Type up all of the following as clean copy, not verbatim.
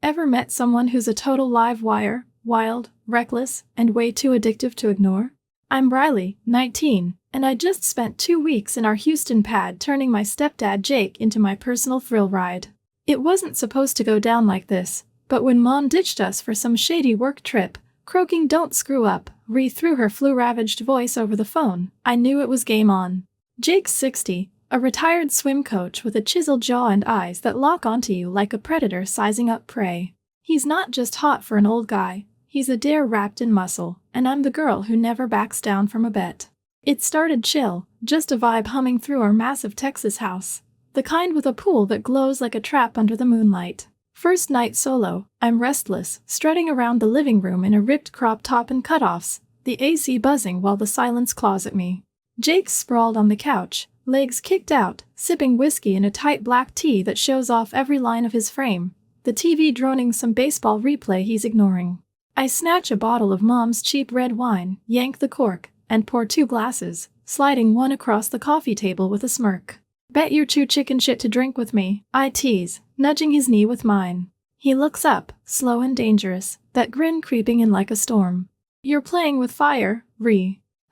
Ever met someone who's a total live wire, wild, reckless, and way too addictive to ignore? I'm Riley, 19, and I just spent 2 weeks in our Houston pad turning my stepdad Jake into my personal thrill ride. It wasn't supposed to go down like this, but when Mom ditched us for some shady work trip, croaking "Don't screw up" through her flu-ravaged voice over the phone, I knew it was game on. Jake's 60, a retired swim coach with a chiseled jaw and eyes that lock onto you like a predator sizing up prey. He's not just hot for an old guy, he's a dare wrapped in muscle, and I'm the girl who never backs down from a bet. It started chill, just a vibe humming through our massive Texas house, the kind with a pool that glows like a trap under the moonlight. First night solo, I'm restless, strutting around the living room in a ripped crop top and cutoffs, the AC buzzing while the silence claws at me. Jake's sprawled on the couch, legs kicked out, sipping whiskey in a tight black tee that shows off every line of his frame, the TV droning some baseball replay he's ignoring. I snatch a bottle of Mom's cheap red wine, yank the cork, and pour 2 glasses, sliding one across the coffee table with a smirk. "Bet you're too chicken shit to drink with me," I tease, nudging his knee with mine. He looks up, slow and dangerous, that grin creeping in like a storm. "You're playing with fire,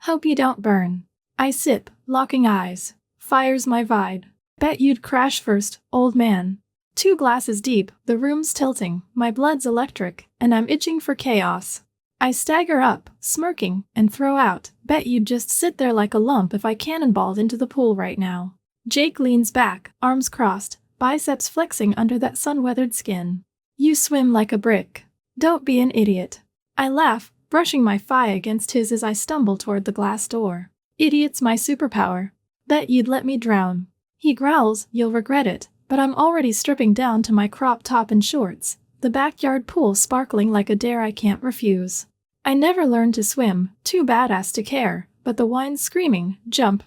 Hope you don't burn." I sip, locking eyes. Fire's my vibe. "Bet you'd crash first, old man." 2 glasses deep, the room's tilting, my blood's electric, and I'm itching for chaos. I stagger up, smirking, and throw out, "Bet you'd just sit there like a lump if I cannonballed into the pool right now." Jake leans back, arms crossed, biceps flexing under that sun-weathered skin. "You swim like a brick. Don't be an idiot." I laugh, brushing my thigh against his as I stumble toward the glass door. "Idiot's my superpower. Bet you'd let me drown." He growls, "You'll regret it," but I'm already stripping down to my crop top and shorts, the backyard pool sparkling like a dare I can't refuse. I never learned to swim, too badass to care, but the wine's screaming, "Jump,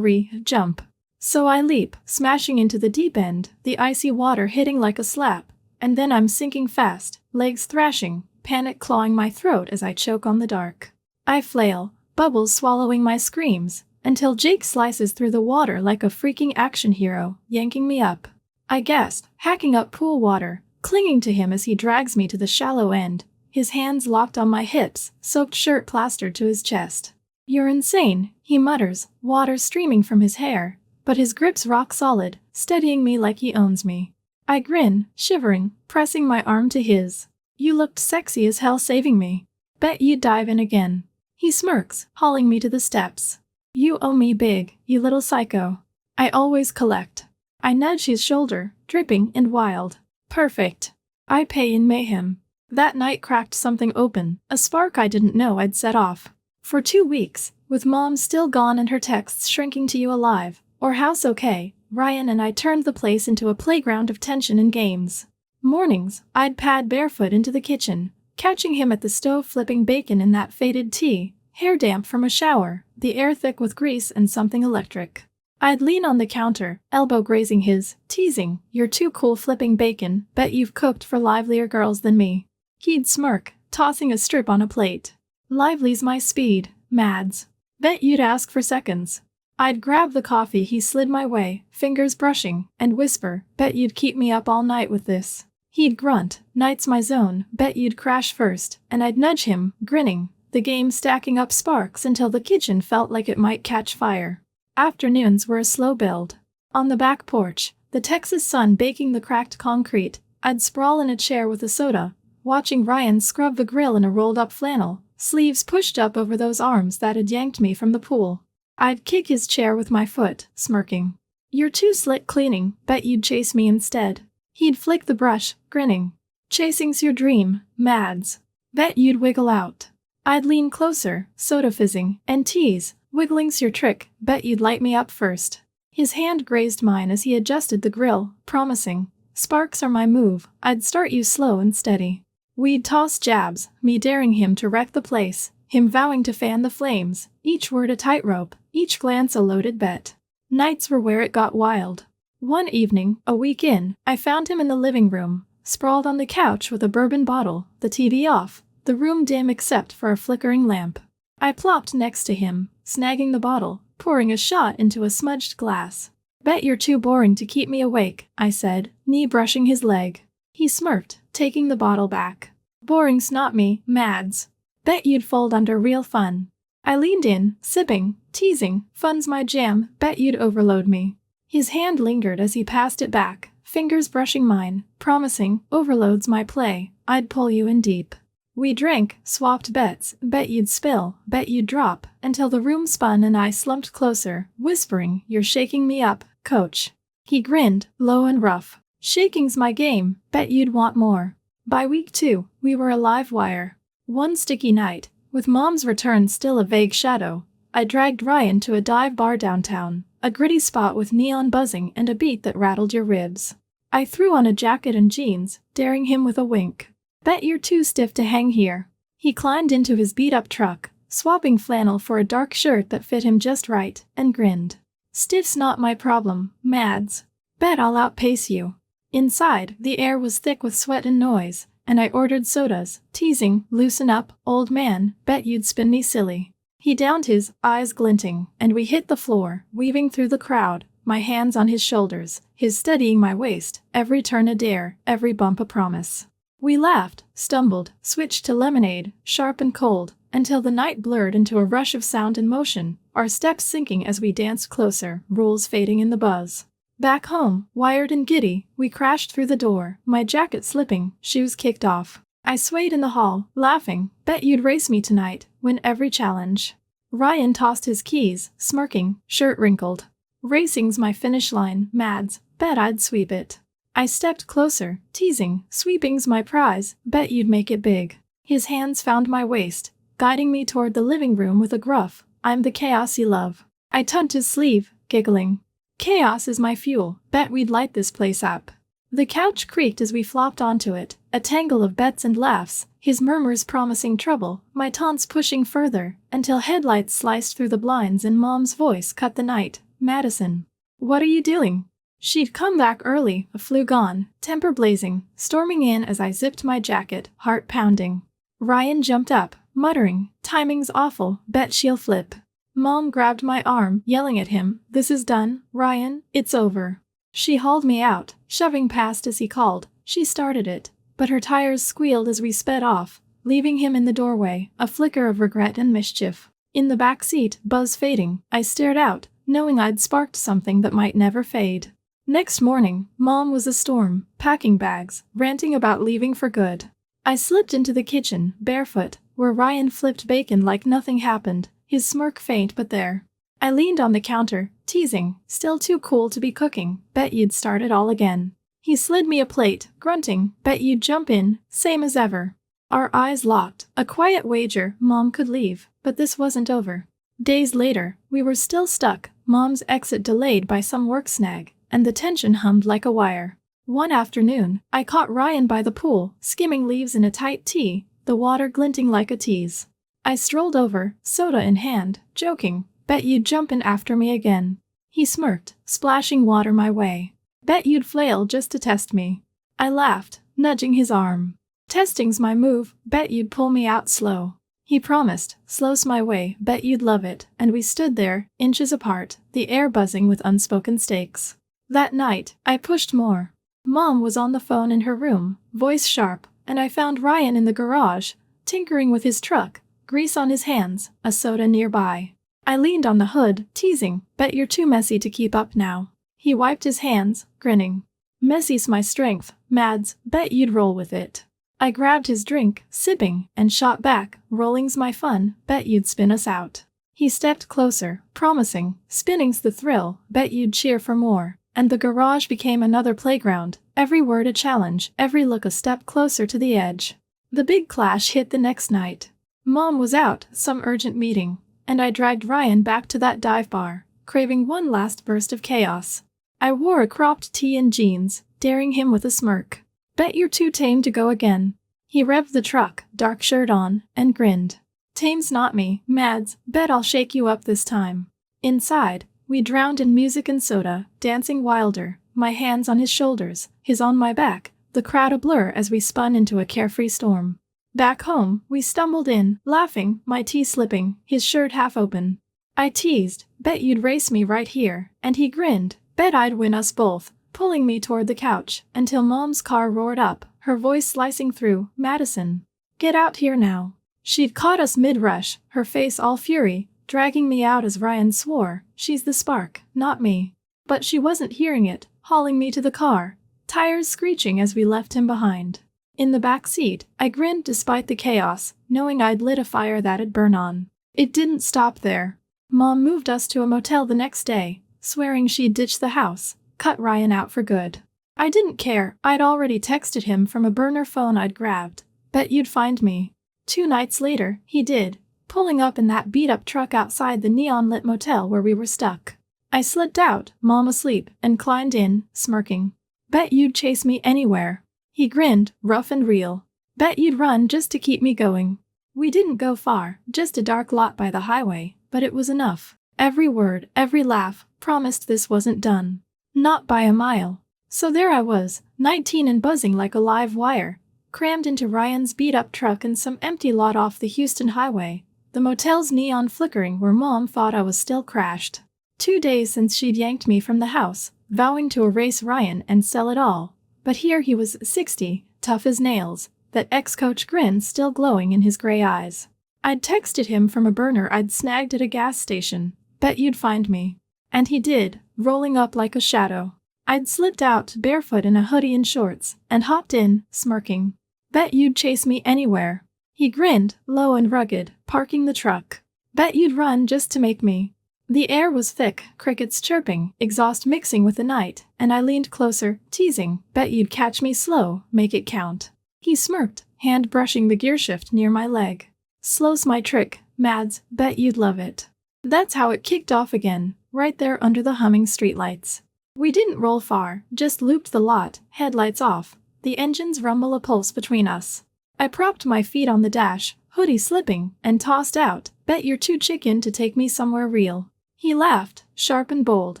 jump." So I leap, smashing into the deep end, the icy water hitting like a slap, and then I'm sinking fast, legs thrashing, panic clawing my throat as I choke on the dark. I flail, bubbles swallowing my screams, until Jake slices through the water like a freaking action hero, yanking me up. I gasp, hacking up pool water, clinging to him as he drags me to the shallow end, his hands locked on my hips, soaked shirt plastered to his chest. "You're insane," he mutters, water streaming from his hair, but his grip's rock solid, steadying me like he owns me. I grin, shivering, pressing my arm to his. "You looked sexy as hell saving me. Bet you'd dive in again." He smirks, hauling me to the steps. "You owe me big, you little psycho." I always collect. I nudge his shoulder, dripping and wild. "Perfect." I pay in mayhem. That night cracked something open, a spark I didn't know I'd set off. For 2 weeks, with Mom still gone and her texts shrinking to "you alive," or "house okay," Ryan and I turned the place into a playground of tension and games. Mornings, I'd pad barefoot into the kitchen, catching him at the stove flipping bacon in that faded tee, hair damp from a shower, the air thick with grease and something electric. I'd lean on the counter, elbow grazing his, teasing, "You're too cool flipping bacon, bet you've cooked for livelier girls than me." He'd smirk, tossing a strip on a plate. "Lively's my speed, Mads. Bet you'd ask for seconds." I'd grab the coffee he slid my way, fingers brushing, and whisper, "Bet you'd keep me up all night with this." He'd grunt, "Night's my zone, bet you'd crash first," and I'd nudge him, grinning, the game stacking up sparks until the kitchen felt like it might catch fire. Afternoons were a slow build. On the back porch, the Texas sun baking the cracked concrete, I'd sprawl in a chair with a soda, watching Ryan scrub the grill in a rolled-up flannel, sleeves pushed up over those arms that had yanked me from the pool. I'd kick his chair with my foot, smirking. "You're too slick cleaning, bet you'd chase me instead." He'd flick the brush, grinning. "Chasing's your dream, Mads. Bet you'd wiggle out." I'd lean closer, soda fizzing, and tease, "Wiggling's your trick, bet you'd light me up first." His hand grazed mine as he adjusted the grill, promising, "Sparks are my move, I'd start you slow and steady." We'd toss jabs, me daring him to wreck the place, him vowing to fan the flames, each word a tightrope, each glance a loaded bet. Nights were where it got wild. One evening, a week in, I found him in the living room, sprawled on the couch with a bourbon bottle, the TV off, the room dim except for a flickering lamp. I plopped next to him, snagging the bottle, pouring a shot into a smudged glass. "Bet you're too boring to keep me awake," I said, knee brushing his leg. He smirked, taking the bottle back. Boring's not me, Mads. Bet you'd fold under real fun. I leaned in, sipping, teasing, fun's my jam, bet you'd overload me. His hand lingered as he passed it back, fingers brushing mine, promising, overload's my play, I'd pull you in deep. We drank, swapped bets, bet you'd spill, bet you'd drop, until the room spun and I slumped closer, whispering, you're shaking me up, coach. He grinned, low and rough. Shaking's my game, bet you'd want more. By week 2, we were a live wire. One sticky night, with Mom's return still a vague shadow, I dragged Ryan to a dive bar downtown, a gritty spot with neon buzzing and a beat that rattled your ribs. I threw on a jacket and jeans, daring him with a wink. Bet you're too stiff to hang here. He climbed into his beat-up truck, swapping flannel for a dark shirt that fit him just right, and grinned. Stiff's not my problem, Mads. Bet I'll outpace you. Inside, the air was thick with sweat and noise, and I ordered sodas, teasing, loosen up, old man, bet you'd spin me silly. He downed his, eyes glinting, and we hit the floor, weaving through the crowd, my hands on his shoulders, his steadying my waist, every turn a dare, every bump a promise. We laughed, stumbled, switched to lemonade, sharp and cold, until the night blurred into a rush of sound and motion, our steps sinking as we danced closer, rules fading in the buzz. Back home, wired and giddy, we crashed through the door, my jacket slipping, shoes kicked off. I swayed in the hall, laughing, bet you'd race me tonight, win every challenge. Ryan tossed his keys, smirking, shirt wrinkled. Racing's my finish line, Mads, bet I'd sweep it. I stepped closer, teasing, sweeping's my prize, bet you'd make it big. His hands found my waist, guiding me toward the living room with a gruff, I'm the chaos you love. I tugged his sleeve, giggling. Chaos is my fuel, bet we'd light this place up. The couch creaked as we flopped onto it, a tangle of bets and laughs, his murmurs promising trouble, my taunts pushing further, until headlights sliced through the blinds and Mom's voice cut the night. Madison. What are you doing? She'd come back early, a flu gone, temper blazing, storming in as I zipped my jacket, heart pounding. Ryan jumped up, muttering, timing's awful, bet she'll flip. Mom grabbed my arm, yelling at him, this is done, Ryan, it's over. She hauled me out, shoving past as he called. She started it, but her tires squealed as we sped off, leaving him in the doorway, a flicker of regret and mischief. In the back seat, buzz fading, I stared out, knowing I'd sparked something that might never fade. Next morning, Mom was a storm, packing bags, ranting about leaving for good. I slipped into the kitchen, barefoot, where Ryan flipped bacon like nothing happened, his smirk faint but there. I leaned on the counter, teasing, still too cool to be cooking, bet you'd start it all again. He slid me a plate, grunting, bet you'd jump in, same as ever. Our eyes locked, a quiet wager Mom could leave, but this wasn't over. Days later, we were still stuck, Mom's exit delayed by some work snag, and the tension hummed like a wire. One afternoon, I caught Ryan by the pool, skimming leaves in a tight tee, the water glinting like a tease. I strolled over, soda in hand, joking, bet you'd jump in after me again. He smirked, splashing water my way. Bet you'd flail just to test me. I laughed, nudging his arm. Testing's my move, bet you'd pull me out slow. He promised, slow's my way, bet you'd love it, and we stood there, inches apart, the air buzzing with unspoken stakes. That night, I pushed more. Mom was on the phone in her room, voice sharp, and I found Ryan in the garage, tinkering with his truck, grease on his hands, a soda nearby. I leaned on the hood, teasing, bet you're too messy to keep up now. He wiped his hands, grinning. Messy's my strength, Mads, bet you'd roll with it. I grabbed his drink, sipping, and shot back, rolling's my fun, bet you'd spin us out. He stepped closer, promising, spinning's the thrill, bet you'd cheer for more. And the garage became another playground, every word a challenge, every look a step closer to the edge. The big clash hit the next night. Mom was out, some urgent meeting, and I dragged Ryan back to that dive bar, craving one last burst of chaos. I wore a cropped tee and jeans, daring him with a smirk. Bet you're too tame to go again. He revved the truck, dark shirt on, and grinned. Tame's not me, Mads, bet I'll shake you up this time. Inside, we drowned in music and soda, dancing wilder, my hands on his shoulders, his on my back, the crowd a blur as we spun into a carefree storm. Back home, we stumbled in, laughing, my tee slipping, his shirt half open. I teased, bet you'd race me right here, and he grinned, bet I'd win us both, pulling me toward the couch, until Mom's car roared up, her voice slicing through. Madison. Get out here now. She'd caught us mid-rush, her face all fury, dragging me out as Ryan swore, she's the spark, not me. But she wasn't hearing it, hauling me to the car, tires screeching as we left him behind. In the back seat, I grinned despite the chaos, knowing I'd lit a fire that'd burn on. It didn't stop there. Mom moved us to a motel the next day, swearing she'd ditch the house, cut Ryan out for good. I didn't care, I'd already texted him from a burner phone I'd grabbed. Bet you'd find me. 2 nights later, he did, pulling up in that beat-up truck outside the neon-lit motel where we were stuck. I slipped out, Mom asleep, and climbed in, smirking. Bet you'd chase me anywhere. He grinned, rough and real. Bet you'd run just to keep me going. We didn't go far, just a dark lot by the highway, but it was enough. Every word, every laugh, promised this wasn't done. Not by a mile. So there I was, 19 and buzzing like a live wire, crammed into Ryan's beat-up truck in some empty lot off the Houston highway, the motel's neon flickering where Mom thought I was still crashed. 2 days since she'd yanked me from the house, vowing to erase Ryan and sell it all. But here he was 60, tough as nails, that ex-coach grin still glowing in his gray eyes. I'd texted him from a burner I'd snagged at a gas station. Bet you'd find me. And he did, rolling up like a shadow. I'd slipped out barefoot in a hoodie and shorts, and hopped in, smirking. Bet you'd chase me anywhere. He grinned, low and rugged, parking the truck. Bet you'd run just to make me. The air was thick, crickets chirping, exhaust mixing with the night, and I leaned closer, teasing, bet you'd catch me slow, make it count. He smirked, hand brushing the gearshift near my leg. Slow's my trick, Mads, bet you'd love it. That's how it kicked off again, right there under the humming streetlights. We didn't roll far, just looped the lot, headlights off, the engine's rumble a pulse between us. I propped my feet on the dash, hoodie slipping, and tossed out, bet you're too chicken to take me somewhere real. He laughed, sharp and bold,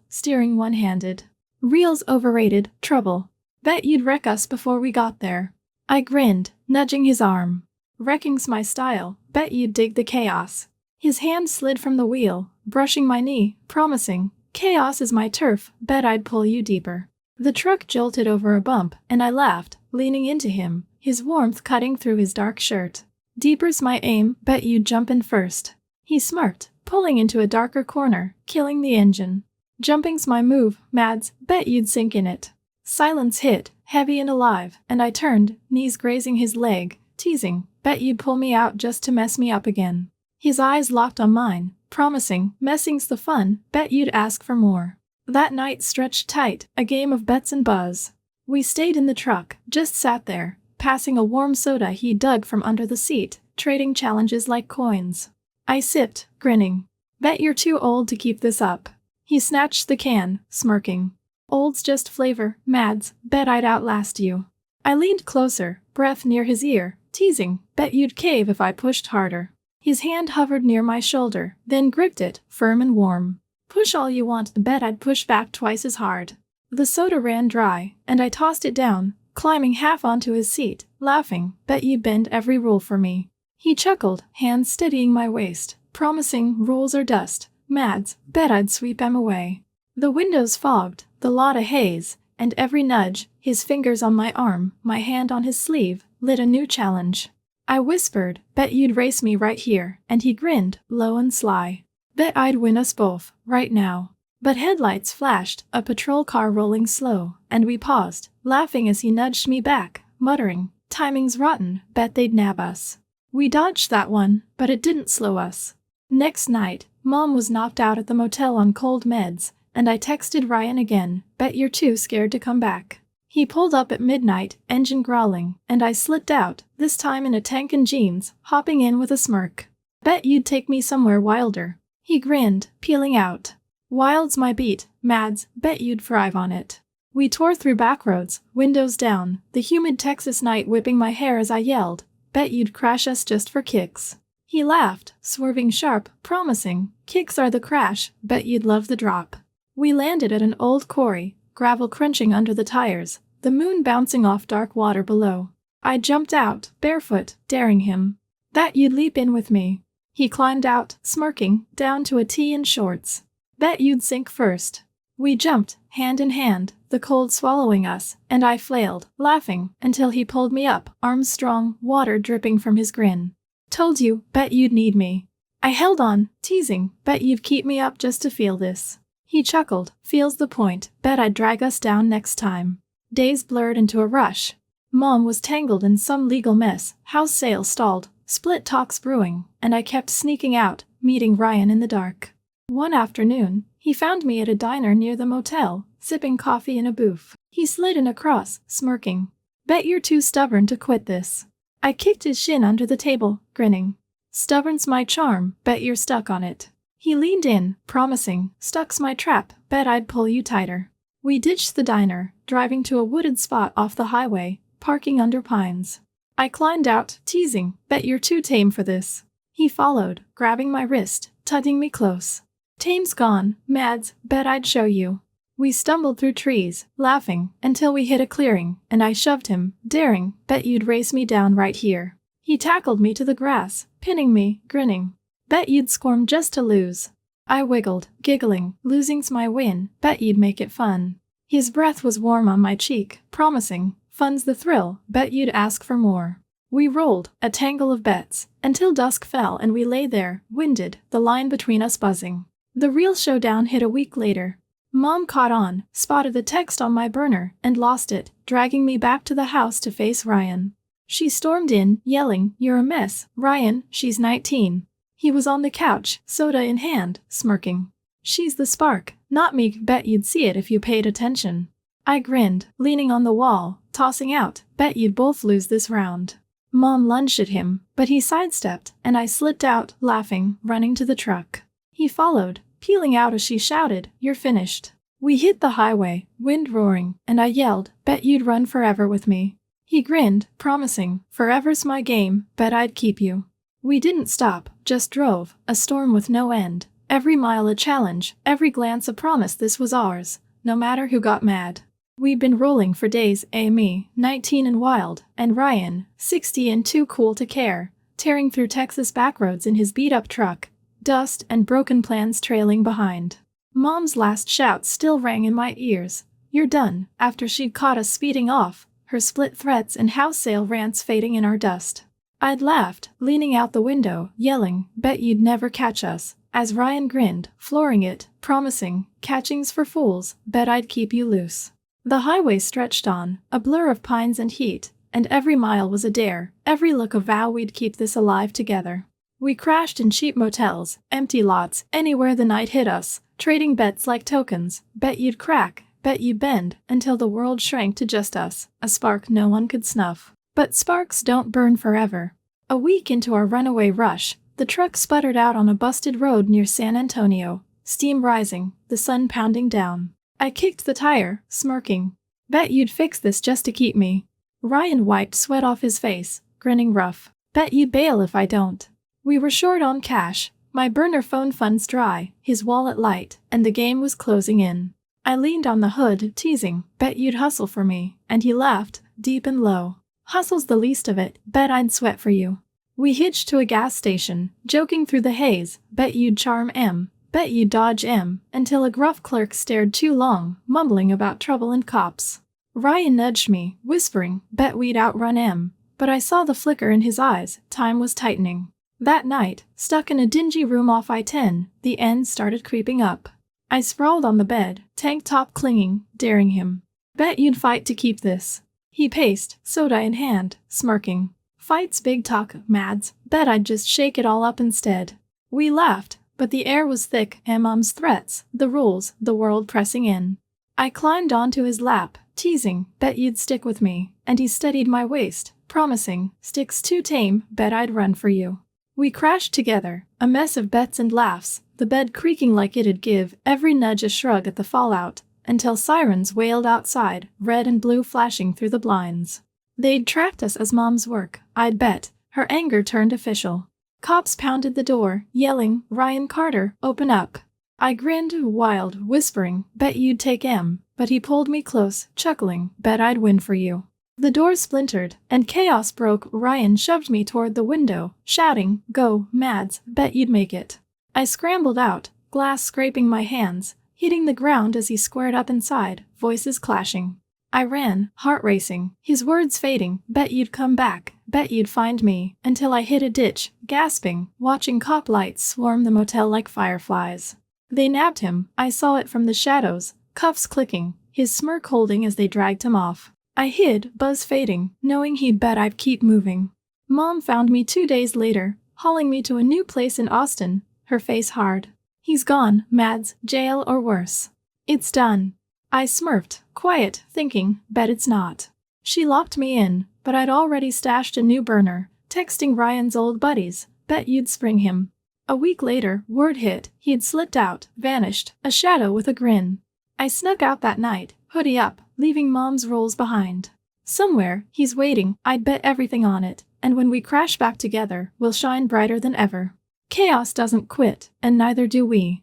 steering one-handed. Real's overrated, trouble. Bet you'd wreck us before we got there. I grinned, nudging his arm. Wrecking's my style, bet you'd dig the chaos. His hand slid from the wheel, brushing my knee, promising, chaos is my turf, bet I'd pull you deeper. The truck jolted over a bump, and I laughed, leaning into him, his warmth cutting through his dark shirt. Deeper's my aim, bet you'd jump in first. He smirked, pulling into a darker corner, killing the engine. Jumping's my move, Mads, bet you'd sink in it. Silence hit, heavy and alive, and I turned, knees grazing his leg, teasing, bet you'd pull me out just to mess me up again. His eyes locked on mine, promising, messing's the fun, bet you'd ask for more. That night stretched tight, a game of bets and buzz. We stayed in the truck, just sat there, passing a warm soda he dug from under the seat, trading challenges like coins. I sipped, grinning. Bet you're too old to keep this up. He snatched the can, smirking. Old's just flavor, Mads, bet I'd outlast you. I leaned closer, breath near his ear, teasing, bet you'd cave if I pushed harder. His hand hovered near my shoulder, then gripped it, firm and warm. Push all you want, bet I'd push back twice as hard. The soda ran dry, and I tossed it down, climbing half onto his seat, laughing, bet you'd bend every rule for me. He chuckled, hands steadying my waist, promising, rules or dust, Mads, bet I'd sweep 'em away. The windows fogged, the lot a haze, and every nudge, his fingers on my arm, my hand on his sleeve, lit a new challenge. I whispered, bet you'd race me right here, and he grinned, low and sly. Bet I'd win us both, right now. But headlights flashed, a patrol car rolling slow, and we paused, laughing as he nudged me back, muttering, timing's rotten, bet they'd nab us. We dodged that one, but it didn't slow us. Next night, Mom was knocked out at the motel on cold meds, and I texted Ryan again, bet you're too scared to come back. He pulled up at midnight, engine growling, and I slipped out, this time in a tank and jeans, hopping in with a smirk. Bet you'd take me somewhere wilder. He grinned, peeling out. Wild's my beat, Mads, bet you'd thrive on it. We tore through backroads, windows down, the humid Texas night whipping my hair as I yelled, bet you'd crash us just for kicks. He laughed, swerving sharp, promising, kicks are the crash, bet you'd love the drop. We landed at an old quarry, gravel crunching under the tires, the moon bouncing off dark water below. I jumped out, barefoot, daring him. Bet you'd leap in with me. He climbed out, smirking, down to a tee and shorts. Bet you'd sink first. We jumped, hand in hand, the cold swallowing us, and I flailed, laughing, until he pulled me up, arms strong, water dripping from his grin. Told you, bet you'd need me. I held on, teasing, bet you'd keep me up just to feel this. He chuckled, feels the point, bet I'd drag us down next time. Days blurred into a rush. Mom was tangled in some legal mess, house sale stalled, split talks brewing, and I kept sneaking out, meeting Ryan in the dark. One afternoon, he found me at a diner near the motel, sipping coffee in a booth. He slid in across, smirking. Bet you're too stubborn to quit this. I kicked his shin under the table, grinning. Stubborn's my charm, bet you're stuck on it. He leaned in, promising, stuck's my trap, bet I'd pull you tighter. We ditched the diner, driving to a wooded spot off the highway, parking under pines. I climbed out, teasing, bet you're too tame for this. He followed, grabbing my wrist, tugging me close. Tame's gone, Mads, bet I'd show you. We stumbled through trees, laughing, until we hit a clearing, and I shoved him, daring, bet you'd race me down right here. He tackled me to the grass, pinning me, grinning. Bet you'd squirm just to lose. I wiggled, giggling, losing's my win, bet you'd make it fun. His breath was warm on my cheek, promising, fun's the thrill, bet you'd ask for more. We rolled, a tangle of bets, until dusk fell and we lay there, winded, the line between us buzzing. The real showdown hit a week later. Mom caught on, spotted the text on my burner, and lost it, dragging me back to the house to face Ryan. She stormed in, yelling, "You're a mess, Ryan, she's 19. He was on the couch, soda in hand, smirking. She's the spark, not me, bet you'd see it if you paid attention. I grinned, leaning on the wall, tossing out, bet you'd both lose this round. Mom lunged at him, but he sidestepped, and I slipped out, laughing, running to the truck. He followed, peeling out as she shouted, "You're finished." We hit the highway, wind roaring, and I yelled, bet you'd run forever with me. He grinned, promising, forever's my game, bet I'd keep you. We didn't stop, just drove, a storm with no end, every mile a challenge, every glance a promise this was ours, no matter who got mad. We'd been rolling for days, me, 19 and wild, and Ryan, 60 and too cool to care, tearing through Texas backroads in his beat-up truck, dust and broken plans trailing behind. Mom's last shout still rang in my ears, "You're done," after she'd caught us speeding off, her split threats and house sale rants fading in our dust. I'd laughed, leaning out the window, yelling, bet you'd never catch us, as Ryan grinned, flooring it, promising, catching's for fools, bet I'd keep you loose. The highway stretched on, a blur of pines and heat, and every mile was a dare, every look a vow we'd keep this alive together. We crashed in cheap motels, empty lots, anywhere the night hit us, trading bets like tokens, bet you'd crack, bet you'd bend, until the world shrank to just us, a spark no one could snuff. But sparks don't burn forever. A week into our runaway rush, the truck sputtered out on a busted road near San Antonio, steam rising, the sun pounding down. I kicked the tire, smirking. Bet you'd fix this just to keep me. Ryan wiped sweat off his face, grinning rough. Bet you'd bail if I don't. We were short on cash, my burner phone funds dry, his wallet light, and the game was closing in. I leaned on the hood, teasing, bet you'd hustle for me, and he laughed, deep and low. Hustle's the least of it, bet I'd sweat for you. We hitched to a gas station, joking through the haze, bet you'd charm M, bet you'd dodge M, until a gruff clerk stared too long, mumbling about trouble and cops. Ryan nudged me, whispering, bet we'd outrun M, but I saw the flicker in his eyes, time was tightening. That night, stuck in a dingy room off I-10, the end started creeping up. I sprawled on the bed, tank top clinging, daring him. Bet you'd fight to keep this. He paced, soda in hand, smirking. Fight's big talk, Mads, bet I'd just shake it all up instead. We laughed, but the air was thick, and Mom's threats, the rules, the world pressing in. I climbed onto his lap, teasing, bet you'd stick with me, and he steadied my waist, promising, stick's too tame, bet I'd run for you. We crashed together, a mess of bets and laughs, the bed creaking like it'd give every nudge a shrug at the fallout, until sirens wailed outside, red and blue flashing through the blinds. They'd tracked us as Mom's work, I'd bet. Her anger turned official. Cops pounded the door, yelling, "Ryan Carter, open up." I grinned, wild, whispering, bet you'd take M, but he pulled me close, chuckling, bet I'd win for you. The door splintered, and chaos broke. Ryan shoved me toward the window, shouting, "Go, Mads, bet you'd make it." I scrambled out, glass scraping my hands, hitting the ground as he squared up inside, voices clashing. I ran, heart racing, his words fading, bet you'd come back, bet you'd find me, until I hit a ditch, gasping, watching cop lights swarm the motel like fireflies. They nabbed him, I saw it from the shadows, cuffs clicking, his smirk holding as they dragged him off. I hid, buzz fading, knowing he'd bet I'd keep moving. Mom found me 2 days later, hauling me to a new place in Austin, her face hard. He's gone, Mads, jail or worse. It's done. I smirked, quiet, thinking, bet it's not. She locked me in, but I'd already stashed a new burner, texting Ryan's old buddies, bet you'd spring him. A week later, word hit, he'd slipped out, vanished, a shadow with a grin. I snuck out that night, hoodie up, leaving Mom's rolls behind. Somewhere, he's waiting, I'd bet everything on it, and when we crash back together, we'll shine brighter than ever. Chaos doesn't quit, and neither do we.